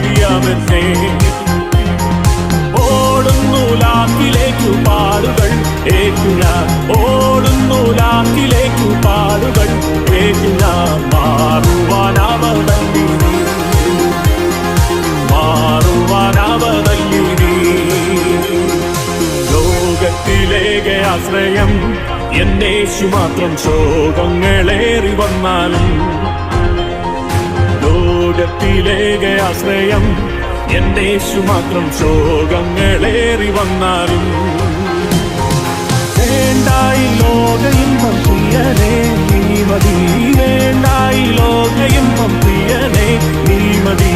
അറിയാമെന്നേ. ഓടുന്നു ലാക്കിലേക്കു പാടുകൾ ഏറ്റു ഞാൻ, ഓടുന്നു ലാക്കിലേക്കു പാടുകൾ ഏറ്റു ഞാൻ. മാറുവാനവതല്ലിനി, മാറുവാനവതല്ലിനി. ലോകത്തിലേക ആശ്രയം എന്നേശു മാത്രം. ശോകങ്ങളേറി വന്നാലും ലോകത്തിലേക ആശ്രയം എന്നേശു മാത്രം. ശോകങ്ങളേറി വന്നാലും വേണ്ടായി ലോകയിമ്പം പ്രിയനേ നീ മതി, വേണ്ടായി ലോകയിമ്പം പ്രിയനേ നീ മതി.